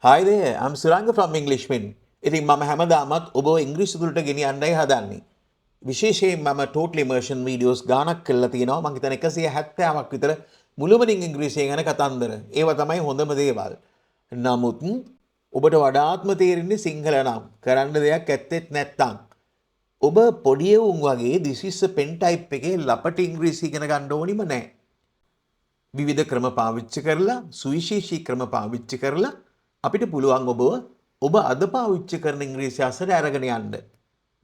Hi there, I'm Suranga from Englishman. ඉතින් මම හැමදාමත් ඔබව ඉංග්‍රීසි තුලට ගෙනියන්නයි හදන්නේ. විශේෂයෙන් මම total immersion videos ගාණක් කරලා තියෙනවා. මම හිතන 170ක් විතර මුළුමනින් ඉංග්‍රීසියෙන් යන කතන්දර. ඒවා තමයි හොඳම දේවල්. නමුත් ඔබට වඩාත්ම තේරෙන්නේ සිංහල නම්. කරන්න දෙයක් ඇත්තෙත් නැත්තම්. ඔබ පොඩි උන් වගේ this is a pen type එකේ ලපට ඉංග්‍රීසි ඉගෙන ගන්න ඕනිම නැහැ. විවිධ ක්‍රම පාවිච්චි කරලා සුවිශේෂී ක්‍රම පාවිච්චි කරලා අපිට පුළුවන් ඔබ අද පාවිච්චි කරන ඉංග්‍රීසි අසර අරගෙන යන්න.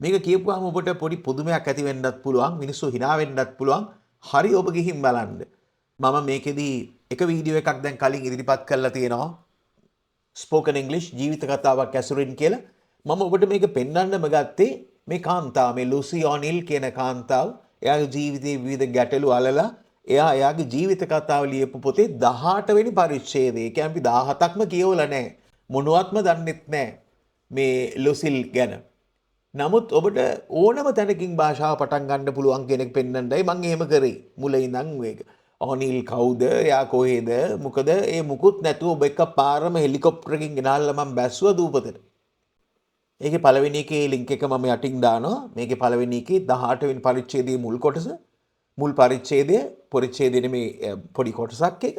මේක කියපුවාම ඔබට පොඩි පුදුමයක් ඇති වෙන්නත් පුළුවන්, මිනිස්සු hina වෙන්නත් පුළුවන්. හරි ඔබ ගිහින් බලන්න. මම මේකෙදී එක වීඩියෝ එකක් දැන් කලින් ඉදිරිපත් කරලා තියෙනවා. ස්පෝකන් ඉංග්ලිෂ් ජීවිත කතාවක් ඇසුරින් කියලා. මම ඔබට මේක පෙන්වන්නම ගත්තේ මේ කාන්තාව, මේ ලූසි ඔනිල් කියන කාන්තාව එයාගේ ජීවිතයේ විවිධ ගැටලු අලලා එයාගේ ජීවිත කතාව ලියපු පොතේ 18 වෙනි පරිච්ඡේදය. ඒ කියන්නේ අපි 17ක්ම කියවලා නැහැ. මොනවත්ම දන්නෙත් නැහැ මේ ලොසිල් ගැන. නමුත් ඔබට ඕනම තැනකින් භාෂාව පටන් ගන්න පුළුවන් කෙනෙක් පෙන්වන්නයි මම එහෙම කරේ. මුලින් ඉඳන් මේක. ඔනිල් කවුද? එයා කොහෙද? මොකද ඒ මුකුත් නැතුව ඔබ එකපාරම හෙලිකොප්ටරකින් ගෙනල්ලා මම බැස්සුවා දූපතට. ඒකේ පළවෙනි එකේ ලින්ක් එක මම යටින් දානවා. මේකේ පළවෙනි එකේ 18 වෙනි පරිච්ඡේදයේ මුල් කොටස. මුල් පරිච්ඡේදයේ මේ පොඩි කොටසක් එක.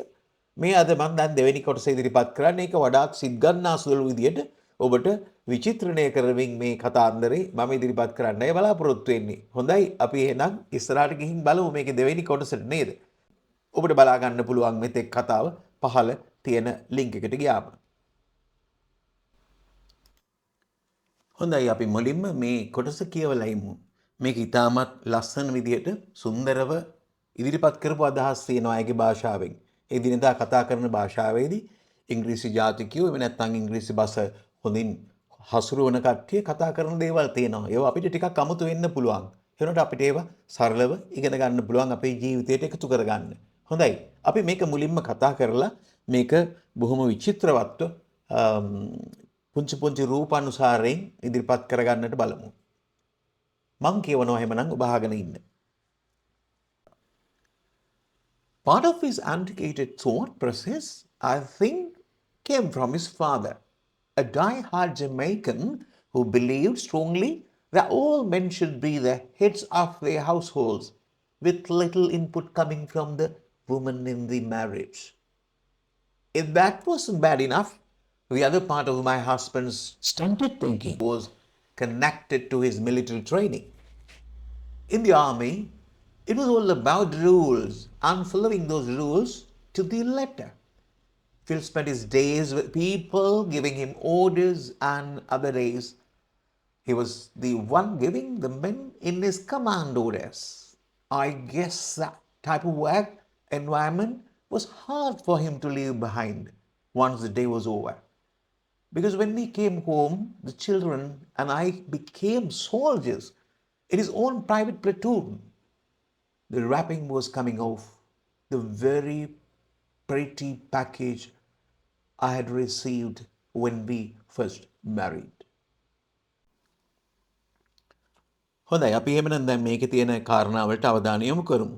මේ අද මම දැන් දෙවෙනි කොටස ඉදිරිපත් කරන්නේ. ඒක වඩාත් සිත් ගන්නාසුළු විදියට ඔබට විචිත්‍රණය කරමින් මේ කතාන්දරේ මම ඉදිරිපත් කරන්නයි බලාපොරොත්තු වෙන්නේ. හොඳයි අපි එහෙනම් ඉස්සරහට ගිහින් බලමු මේකේ දෙවෙනි කොටසට නේද? ඔබට බලා ගන්න පුළුවන් මෙතෙක් කතාව පහළ තියෙන ලින්ක් එකට ගියාම. හොඳයි අපි මුලින්ම මේ කොටස කියවලා ඉමු. මේක ඉතාමත් ලස්සන විදියට සුන්දරව ඉදිරිපත් කරපු අදහස් තියෙනවා ඒකේ භාෂාවෙන්. ඒ දිනදා කතා කරන භාෂාවේදී ඉංග්‍රීසි ජාතිකයෝ එහෙම නැත්නම් ඉංග්‍රීසි භාෂ හොඳින් හසුරුවන කට්ටිය කතා කරන දේවල් තියෙනවා. ඒවා අපිට ටිකක් අමුතු වෙන්න පුළුවන්. ඒනොට අපිට ඒවා සරලව ඉගෙන ගන්න පුළුවන් අපේ ජීවිතයට එකතු කරගන්න. හොඳයි. අපි මේක මුලින්ම කතා කරලා මේක බොහොම විචිත්‍රවත්ව පුංචි පුංචි රූපානුසාරයෙන් ඉදිරිපත් කරගන්නට බලමු. මං කියවනවා එහෙමනම් ඔබ අහගෙන ඉන්න. Part of his antiquated thought process, I think, came from his father, a die-hard Jamaican who believed strongly that all men should be the heads of their households, with little input coming from the woman in the marriage. If that wasn't bad enough, the other part of my husband's stunted thinking was connected to his military training. In the army, it was all about rules and following those rules to the letter. Phil spent his days with people giving him orders, and other days he was the one giving the men in his command orders. I guess that type of work environment was hard for him to leave behind once the day was over. Because when we came home, the children and I became soldiers in his own private platoon. The wrapping was coming off, the very pretty package I had received when we first married. හොඳයි අපි එහෙමනම් දැන් මේකේ තියෙන කාරණාවලට අවධානය යොමු කරමු.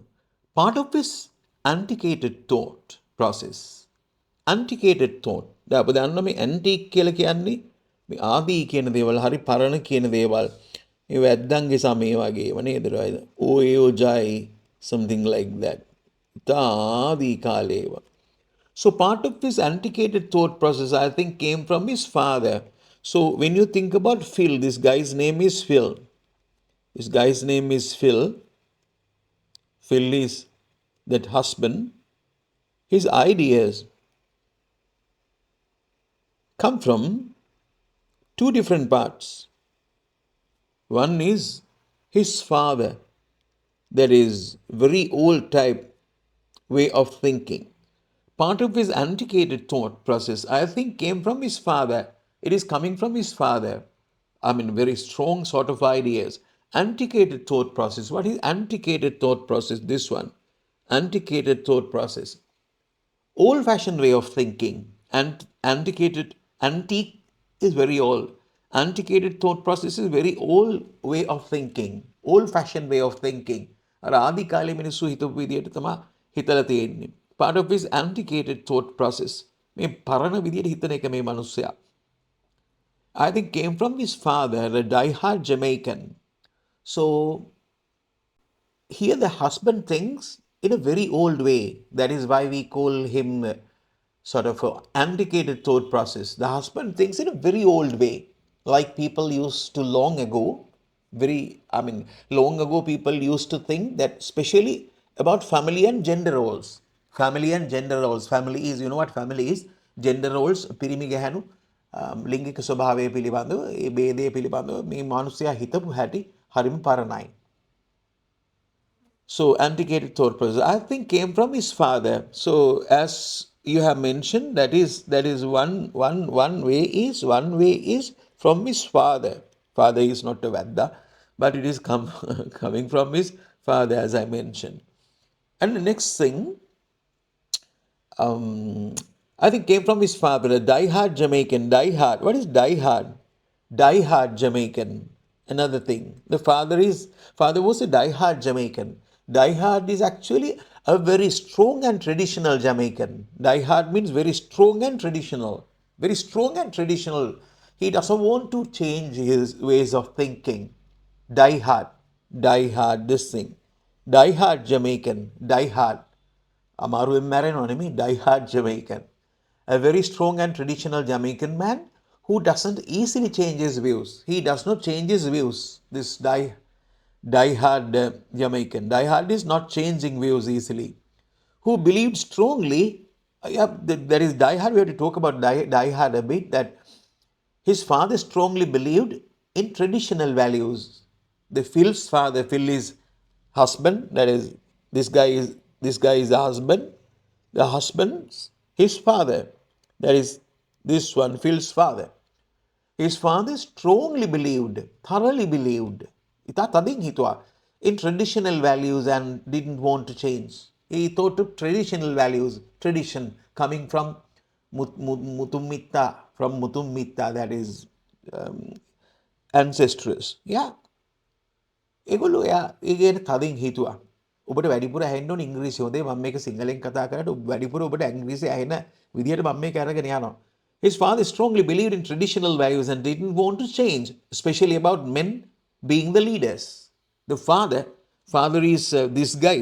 Part of this antiquated thought process. Antiquated thought. දැන් අපි දන්නවා මේ antique කියලා කියන්නේ මේ ආදී කියන දේවල් හරි පරණ කියන දේවල්. ඒ වැද්දන්ගේ සමය වගේම නේද? ඕයෝජයි something like that. ආදී කාලේව. So part of this antiquated thought process I think came from his father. So when you think about Phil, this guy's name is Phil. This guy's name is Phil. Phil is that husband. His ideas come from two different parts. One is his father, that is very old type way of thinking. Part of his antiquated thought process, I think, came from his father. It is coming from his father. I mean, very strong sort of ideas. Antiquated thought process. What is antiquated thought process? This one. Antiquated thought process. Old-fashioned way of thinking. And antique is very old. Antiquated thought process is very old way of thinking. Old-fashioned way of thinking. අර ආදි කාලේ මිනිස්සු හිතපු විදියට තමයි හිතලා තියෙන්නේ. Part of his antiquated thought process. මේ පරණ විදියට හිතන එක මේ මිනිස්සයා. I think came from his father, a die-hard Jamaican. So here the husband thinks in a very old way. That is why we call him sort of a antiquated thought process. The husband thinks in a very old way, like people used to long ago. Long ago people used to think that, especially about family and gender roles. Family and gender roles. Family is, you know what family is? Gender roles, පිරිමි ගැහැණු ලිංගික ස්වභාවය පිළිබඳව, ඒ ભેදය පිළිබඳව මේ මානුෂයා හිතපු හැටි හරිම පරණයි. So antiquated thought process, I think, came from his father. So as you have mentioned, that is one way is from his father. Father is not a Vedda, but it is coming from his father, as I mentioned. And the next thing, I think came from his father, a die-hard Jamaican. Die-hard. What is die-hard? Die-hard Jamaican. Another thing. The father was a die-hard Jamaican. Die-hard is actually a very strong and traditional Jamaican. Die-hard means very strong and traditional. Very strong and traditional. He doesn't want to change his ways of thinking. Die-hard. Die-hard, this thing. Die-hard Jamaican. Die-hard. Amaru Marinonimi, die-hard Jamaican. A very strong and traditional Jamaican man who doesn't easily change his views. He does not change his views. This die-hard Jamaican. Die-hard is not changing views easily. Who believed strongly, there is die-hard, we have to talk about die-hard a bit, that his father strongly believed in traditional values. The Phil's father, Phil is husband, that is, this guy is the husband. The husband's his father, that is this one, Phil's father. His father strongly believed, thoroughly believed, in traditional values and didn't want to change. He thought of traditional values, tradition coming from Mutummitta, that is ancestors. Yeah. ඒගොල්ලෝ ඒ ගැන තදින් හිතුවා. ඔබට වැඩිපුර ඇහෙන්න ඕන ඉංග්‍රීසි. හොඳේ මම මේක සිංහලෙන් කතා කරලා වැඩිපුර ඔබට ඉංග්‍රීසි ඇහෙන විදියට මම මේක අරගෙන යනවා. His father strongly believed in traditional values and didn't want to change, especially about men being the leaders. The father is this guy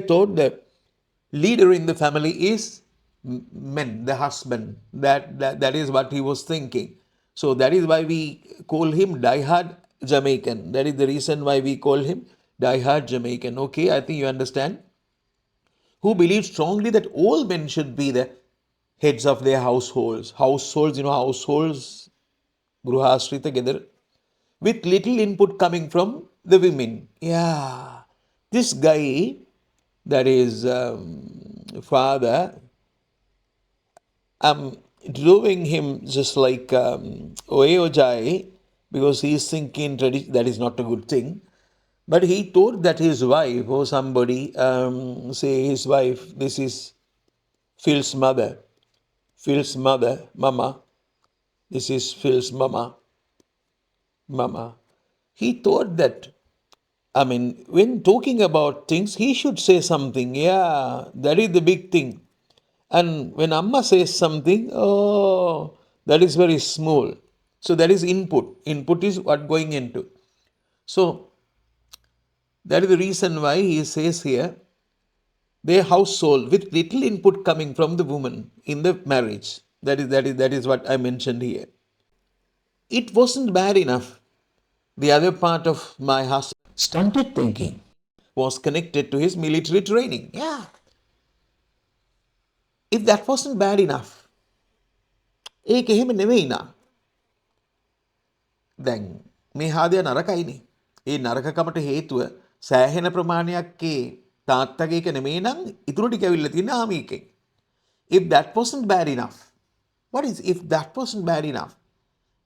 thought the leader in the family is men, the husband. That is what he was thinking. So that is why we call him die-hard Jamaican. That is the reason why we call him die-hard Jamaican. Okay, I think you understand. Who believed strongly that all men should be the heads of their households. Households, Gruhasrita together, with little input coming from the women. Yeah. This guy, that is father, drawing him just like Oeojai, because he is thinking that is not a good thing. But he thought that his wife or somebody, say his wife, this is Phil's mother, mama, this is Phil's mama. He thought that, when talking about things, he should say something. Yeah, that is the big thing. And when Amma says something, that is very small. So that is input. Input is what going into. So that is the reason why he says here, their household with little input coming from the woman in the marriage. That is what I mentioned here. It wasn't bad enough. The other part of my husband stunted thinking was connected to his military training. Yeah. If that wasn't bad enough, ඒක එහෙම නෙවෙයි නා. දැන් මේ හාදය නරකයිනේ. ඒ නරකකමට හේතුව සෑහෙන ප්‍රමාණයක් ඒ තාත්තගේ එක නෙමෙයි නම් ඉතුරු ටික ඇවිල්ලා තියෙන ආමි එකෙන්. If that wasn't bad enough. What is if that wasn't bad enough?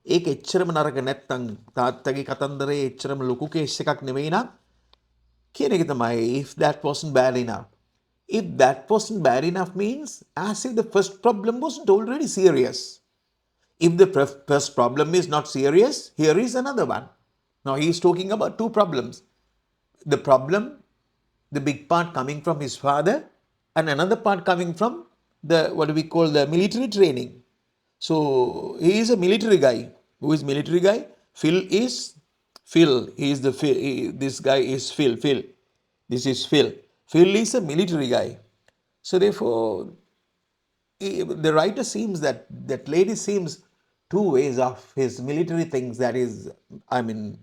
ඒක එච්චරම නරක නැත්තම් තාත්තගේ කතන්දරේ එච්චරම ලොකු කේස් එකක් නෙමෙයි නම් කියන එක තමයි if that wasn't bad enough. If that wasn't bad enough means as if the first problem wasn't already serious. If the first problem is not serious, here is another one. Now he is talking about two problems. The problem, the big part coming from his father, and another part coming from the what do we call the military training. So he is a military guy. Who is military guy? Phil is Phil. He is the Phil. This guy is Phil. Phil. This is Phil. Phil is a military guy. So therefore, the writer seems that lady seems two ways of his military things. That is, I mean,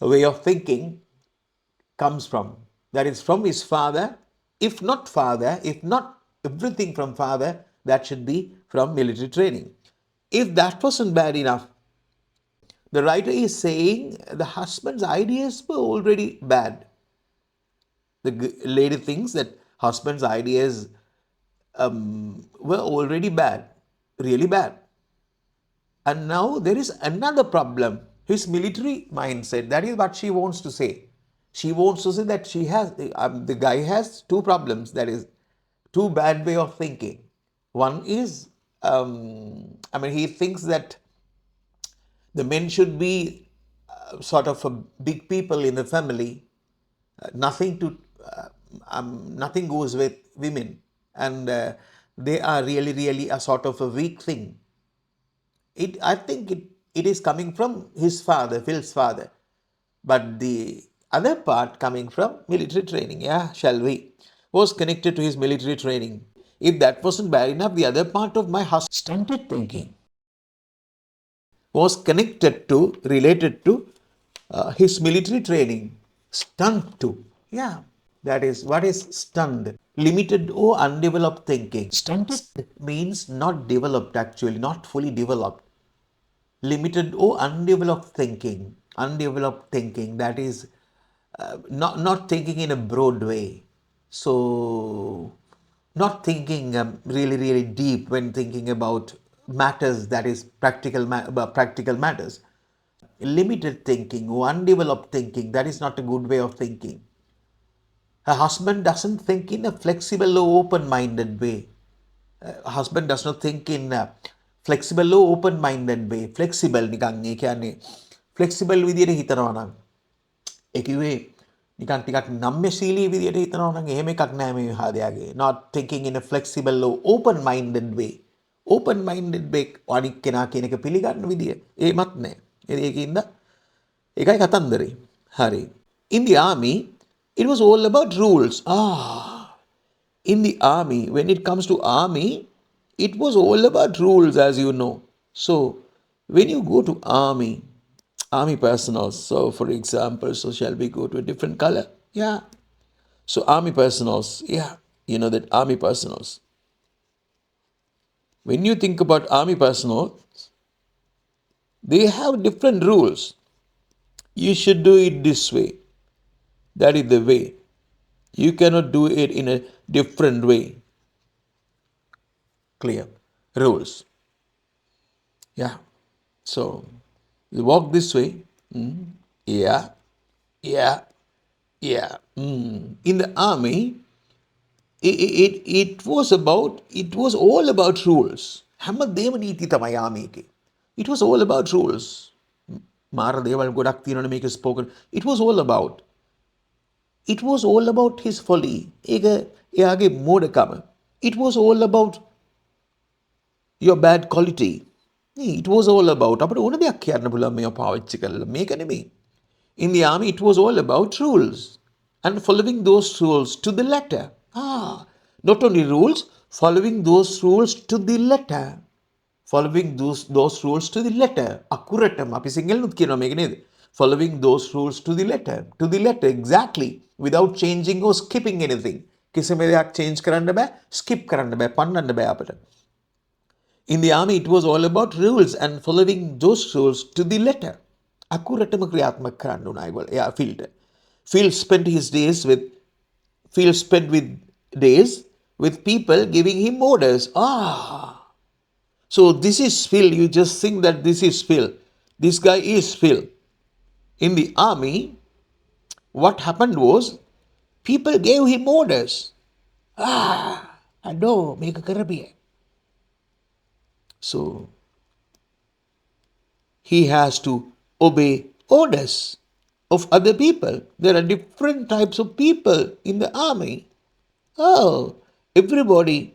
a way of thinking comes from. That is from his father. If not everything from father, that should be from military training. If that wasn't bad enough, the writer is saying the husband's ideas were already bad. The lady thinks that husband's ideas were already bad, really bad. And now there is another problem, his military mindset. That is what she wants to say. She wants to say that the guy has two problems. That is, two bad way of thinking. One is, he thinks that the men should be sort of a big people in the family. Nothing to, nothing goes with women, and they are really, really a sort of a weak thing. I think it is coming from his father, Phil's father. But the other part coming from military training, yeah, shall we, was connected to his military training. If that wasn't bad enough, the other part of my husband's stunted thinking was connected to, related to his military training. Stunt to, yeah, that is what is stunned. Limited or undeveloped thinking. Stunted means not developed, actually, not fully developed. Limited or undeveloped thinking, that is not thinking in a broad way. So not thinking really, really deep when thinking about matters, that is practical matters. Limited thinking or undeveloped thinking, that is not a good way of thinking. A husband doesn't think in a flexible or open-minded way. A husband does not think in a flexible or open-minded way. Flexible නිකන් ඒ කියන්නේ flexible විදියට හිතනවා නම් ඒ කිව්වේ නිකන් ටිකක් නම්‍යශීලී විදියට හිතනවා නම් එහෙම එකක් නෑ මේ විහාදයාගේ. Not thinking in a flexible or open-minded way. Open-minded way අනික් කෙනා කියන එක පිළිගන්න විදිය ඒමත් නෑ. ඒකින්ද ඒකයි කතන්දරේ. හරි. In the army, it was all about rules. In the army, when it comes to army, it was all about rules, as you know. So when you go to army personnel, so for example, so shall we go to a different color? Yeah. So army personnels, yeah, you know that army personnels. When you think about army personnel, they have different rules. You should do it this way. That is the way. You cannot do it in a different way. Clear. Rules. Yeah. So you walk this way. Yeah. Yeah. Yeah. In the army, it was all about rules. හැමදේම නීති තමයි army එකේ. It was all about rules. මාර දේවල් ගොඩක් තියෙනවනේ මේක spoken. It was all about. It was all about his folly. ඒක එයාගේ මෝඩකම. It was all about your bad quality. It was all about අපිට ඕන දෙයක් කියන්න පුළුවන් මේව පාවිච්චි කරලා. මේක නෙමෙයි. In the army, it was all about rules and following those rules to the letter. Not only rules, following those rules to the letter. Following those rules to the letter. Akkuratam. අපි සිංහලෙනුත් කියනවා මේක නේද? Following those rules to the letter. To the letter, exactly. Without changing or skipping anything. කිසිම දෙයක් change කරන්න බෑ, skip කරන්න බෑ, පන්නන්න බෑ අපිට. In the army, it was all about rules and following those rules to the letter. Akkuratama ක්‍රියාත්මක කරන්න උනා ඒගොල්ලෝ. එයා field. Phil spent days with people giving him orders. So this is Phil. You just think that this is Phil. This guy is Phil. In the army, what happened was people gave him orders. No, make a karabia. So he has to obey orders of other people. There are different types of people in the army. Everybody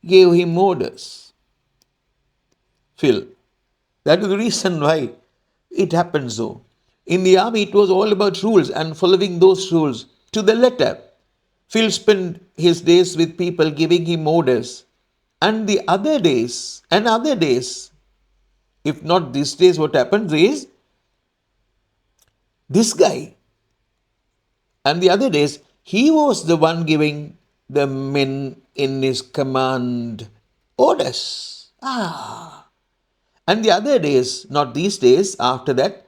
gave him orders. Phil. That is the reason why it happened so. In the army, it was all about rules and following those rules to the letter. Phil spent his days with people giving him orders. And the other days, if not these days, what happens is this guy, and the other days, he was the one giving the men in his command orders. And the other days, not these days, after that,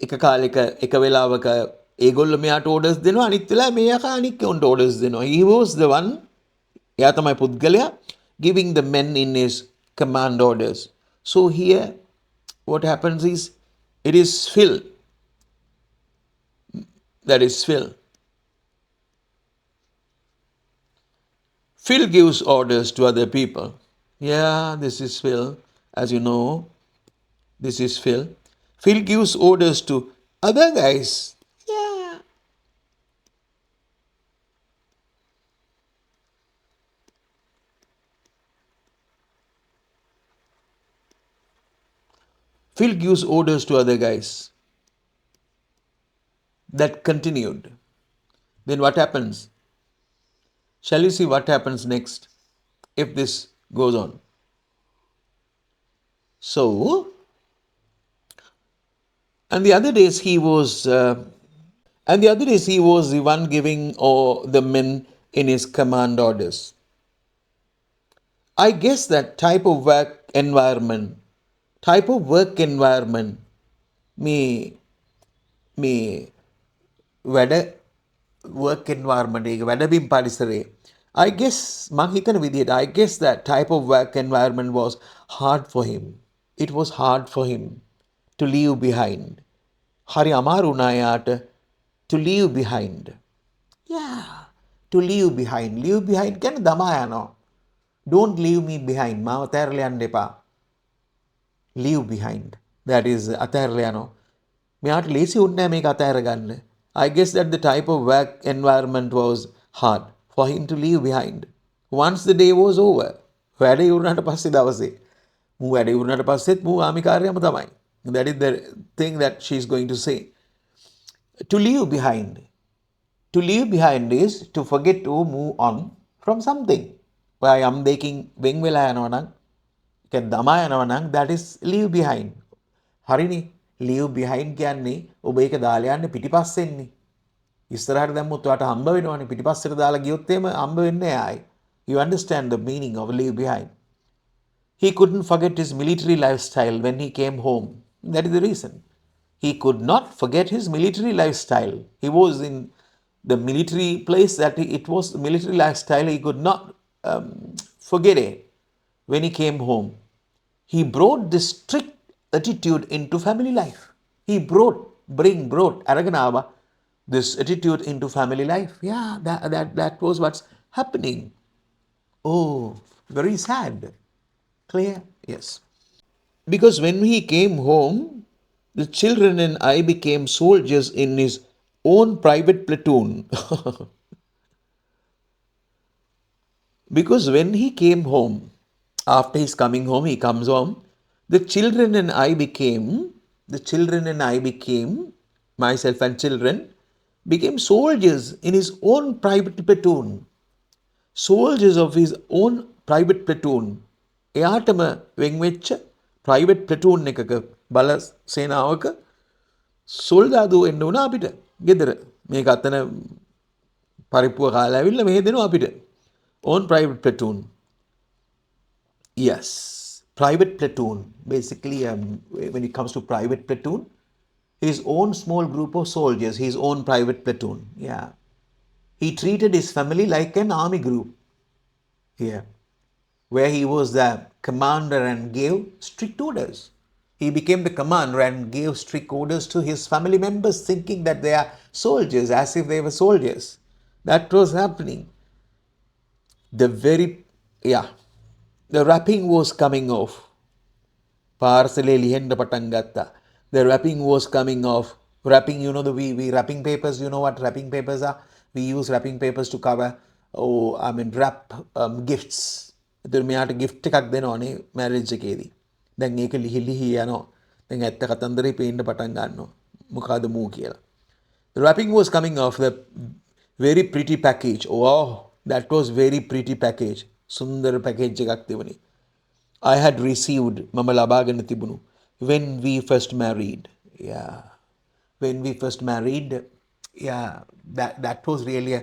එක කාලෙක එක වෙලාවක ඒගොල්ලෝ මෙයාට orders දෙනවා අනිත් වෙලාව මෙයා අනිත් උන්ට orders දෙනවා. He was the one, එයා තමයි පුද්ගලයා, giving the men in his command orders. So here what happens is it is Phil, that is Phil. Phil gives orders to other people. Yeah, this is Phil, as you know, this is Phil. Phil gives orders to other guys. Yeah. Phil gives orders to other guys. That continued. Then what happens? Shall you see what happens next if this goes on? So, and the other days he was the one giving the men in his command orders. I guess that type of work environment me වැඩ work environment එක වැඩබිම් පරිසරේ I guess මං හිතන විදිහට I guess that type of work environment was hard for him. It was hard for him to leave behind. හරි අමාරු වුණා එයාට to leave behind. Yeah, to leave behind. Leave behind කියන්නේ දමා යනවා. Don't leave me behind. මාව තැරලා යන්න එපා. Leave behind. That is අතැරලා යනවා. මෙයාට ලේසි වුණේ නැහැ මේක අතැර ගන්න. I guess that the type of work environment was hard for him to leave behind. Once the day was over, වැඩ ඉවරනට පස්සේ දවසේ මූ වැඩ ඉවරනට පස්සෙත් මූ ආමිකාරයම තමයි. That is the thing that she is going to say. To leave behind. To leave behind is to forget to move on from something. Why I'm making වෙන් වෙලා යනවා නම් කියන්නේ දමා යනවා නම් that is leave behind. හරිනේ. leave behind කියන්නේ ඔබ ඒක දාලා යන්නේ පිටිපස්සෙන්නේ. ඉස්සරහට දැම්මොත් ඔයාට හම්බ වෙනවනේ පිටිපස්සට දාලා ගියොත් එහෙම හම්බ වෙන්නේ නැහැ ආයි. You understand the meaning of leave behind. He couldn't forget his military lifestyle when he came home. That is the reason. He could not forget his military lifestyle. He was in the military place it was military lifestyle. He could not forget it when he came home. He brought this strict attitude into family life. He brought Araganava this attitude into family life. Yeah, that was what's happening. Oh, very sad. Clear? Yes. Because when he came home, the children and I became soldiers in his own private platoon. Because when he came home, after his coming home, he comes home, the children and I became, myself and children, became soldiers in his own private platoon. Soldiers of his own private platoon. එයාටම වෙන් වෙච්ච private platoon එකක බල සේනාවක සොල්දාදුව එන්න උනා අපිට ගෙදර. මේක අතන පරිප්පුව කාලා ඇවිල්ලා මෙහෙ දෙනවා අපිට. Own private platoon. Yes. Private platoon. Basically, when it comes to private platoon, his own small group of soldiers, his own private platoon. Yeah. He treated his family like an army group. Yeah. Where he was the commander and gave strict orders. He became the commander and gave strict orders to his family members, thinking that they are soldiers, as if they were soldiers. That was happening. The wrapping was coming off. පාර්සලේ ලිහෙන්න පටන් ගත්තා. The wrapping was coming off. Wrapping, you know, we wrapping papers, you know what wrapping papers are? We use wrapping papers to cover, wrap gifts. ඒතර මෙයාට gift එකක් දෙනවනේ marriage එකේදී. දැන් ඒක ලිහි ලිහි යනවා. දැන් ඇත්ත කතන්දරේ පේන්න පටන් ගන්නවා. මොකද මූ කියලා. The wrapping was coming off the very pretty package. Wow, that was very pretty package. සුන්දර package එකක් තිබුණේ. I had received මම ලබාගෙන තිබුණු when we first married. Yeah. When we first married, yeah, that was really a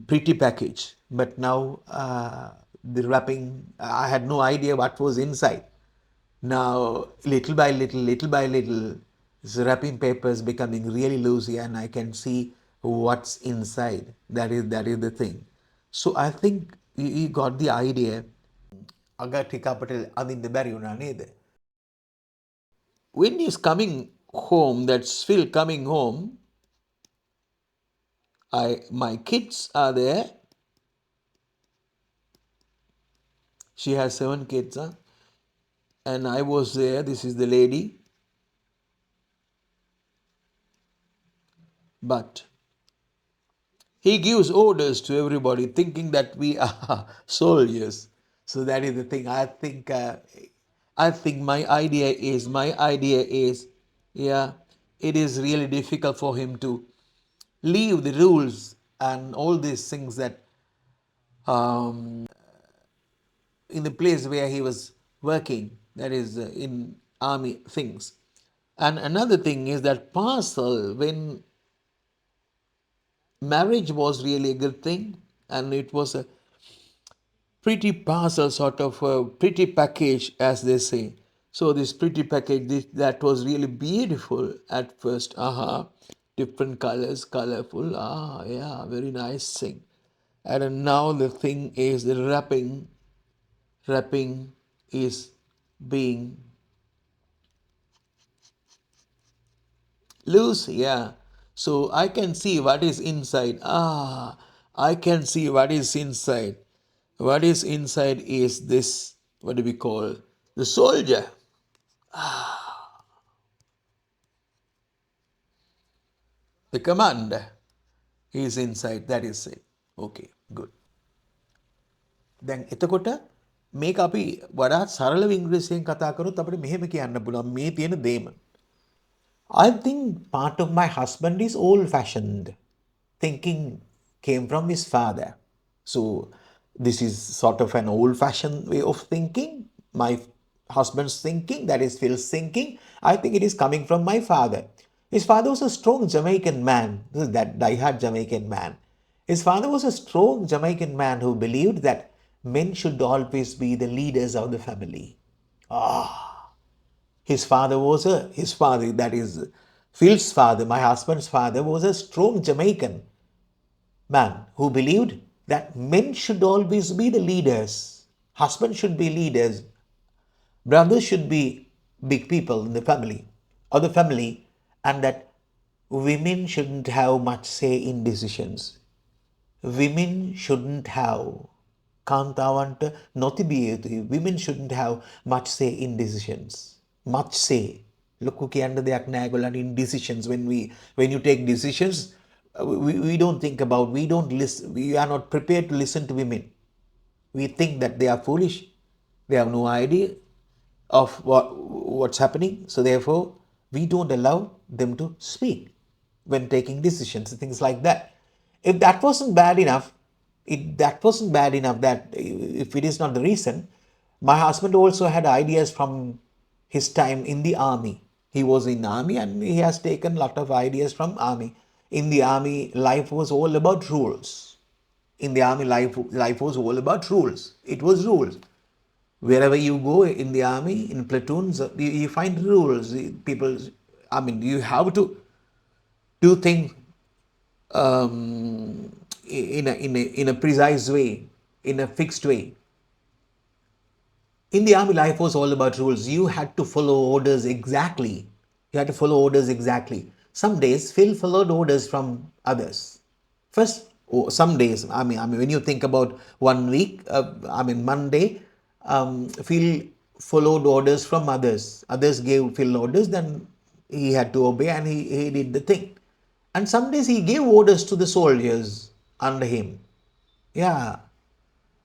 pretty package. But now the wrapping, I had no idea what was inside. Now, little by little, the wrapping paper is becoming really loosey, and I can see what's inside. That is the thing. So I think he got the idea. අග ටික අපට අඳින්න බැරි වුණා නේද? When he's coming home, that's Phil coming home, my kids are there. She has 7 kids, huh? And I was there. This is the lady. But he gives orders to everybody thinking that we are soldiers. So that is the thing. I think my idea is, yeah, it is really difficult for him to leave the rules and all these things that um, in the place where he was working, that is in army things. And another thing is that parcel, when marriage was really a good thing, and it was a pretty parcel, sort of a pretty package, as they say. So this pretty package, that was really beautiful at first. Different colors, colorful. Yeah, very nice thing. And now the thing is the wrapping is being loose. Yeah. So I can see what is inside. I can see what is inside. What is inside is this, what do we call? The soldier. The commander. He is inside. That is it. Okay, good. දැන් එතකොට මේක අපි වඩාත් සරලව ඉංග්‍රීසියෙන් කතා කරොත් අපිට මෙහෙම කියන්න පුළුවන් මේ තියෙන දේම. I think part of my husband is old fashioned. Thinking came from his father. So this is sort of an old fashioned way of thinking. My husband's thinking, that is Phil's thinking, I think it is coming from my father. His father was a strong Jamaican man. This is that die-hard Jamaican man. His father was a strong Jamaican man who believed that men should always be the leaders of the family. His father, that is Phil's father, my husband's father, was a strong Jamaican man who believed that men should always be the leaders. Husbands should be leaders. Brothers should be big people in the family, and that women shouldn't have much say in decisions. Women shouldn't have, කාන්තාවන්ට නොතිබිය යුතුයි. Women shouldn't have much say in decisions. Much say. ලොකු කියන්න දෙයක් නෑ ඒගොල්ලන්ට in decisions. When you take decisions, we don't think about, we don't listen, we are not prepared to listen to women. We think that they are foolish. They have no idea of what's happening. So therefore, we don't allow them to speak when taking decisions and things like that. If that wasn't bad enough, that if it is not the reason, my husband also had ideas from his time in the army. He was in army and he has taken a lot of ideas from army. In the army, life was all about rules. In the army, life was all about rules. It was rules. Wherever you go in the army, in platoons, you find rules. People, you have to do things in a precise way, in a fixed way. In the army, life was all about rules. You had to follow orders exactly. Some days, Phil followed orders from others. First, some days, when you think about 1 week, Monday, Phil followed orders from others. Others gave Phil orders, then he had to obey and he did the thing. And some days he gave orders to the soldiers under him. Yeah.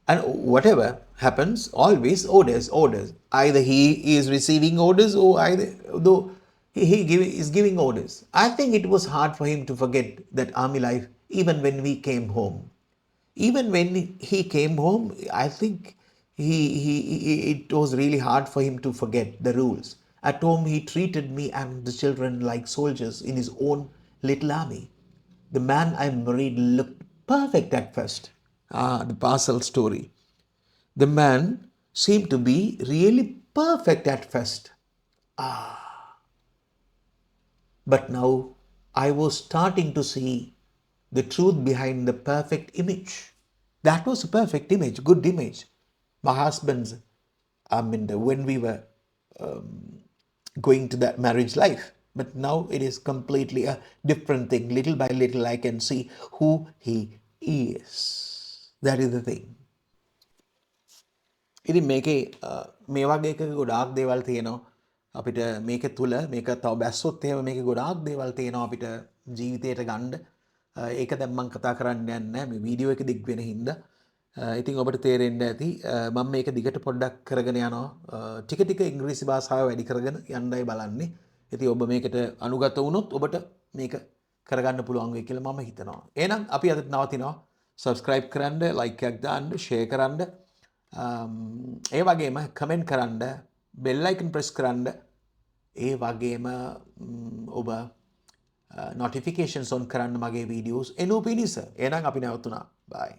And whatever happens, always orders. Either he is receiving orders or either though is giving orders. I think it was hard for him to forget that army life even when we came home. Even when he came home, I think it was really hard for him to forget the rules. At home, he treated me and the children like soldiers in his own little army. The man I married looked perfect at first. The parcel story. The man seemed to be really perfect at first. But now I was starting to see the truth behind the perfect image. That was a perfect image, good image. My husband's, when we were going to that marriage life. But now it is completely a different thing. Little by little, I can see who he is. That is the thing. ඉතින් මේකේ මේ වගේ එකක ගොඩාක් දේවල් තියෙනවා අපිට මේක තුල මේක තව බැස්සොත් එහෙම මේකේ ගොඩාක් දේවල් තියෙනවා අපිට ජීවිතයට ගන්න. ඒක දැන් මම කතා කරන්න යන්නේ නැහැ මේ වීඩියෝ එක දිග් වෙන හින්දා. ඉතින් ඔබට තේරෙන්න ඇති මම මේක දිගට පොඩ්ඩක් කරගෙන යනවා. ටික ටික ඉංග්‍රීසි භාෂාව වැඩි කරගෙන යන්නයි බලන්නේ. ඉතින් ඔබ මේකට අනුගත වුණොත් ඔබට මේක කරගන්න පුළුවන් වෙයි කියලා මම හිතනවා. එහෙනම් අපි අද නවතිනවා. subscribe කරන්න, like එකක් දාන්න, share කරන්න. ඒ වගේම කමෙන්ට් කරන්න බෙල් අයිකන් ප්‍රෙස් කරන්න ඒ වගේම ඔබ නොටිෆිකේෂන්ස් ඔන් කරන්න මගේ වීඩියෝස් එනු පිණිස එහෙනම් අපි නැවතුණා බයි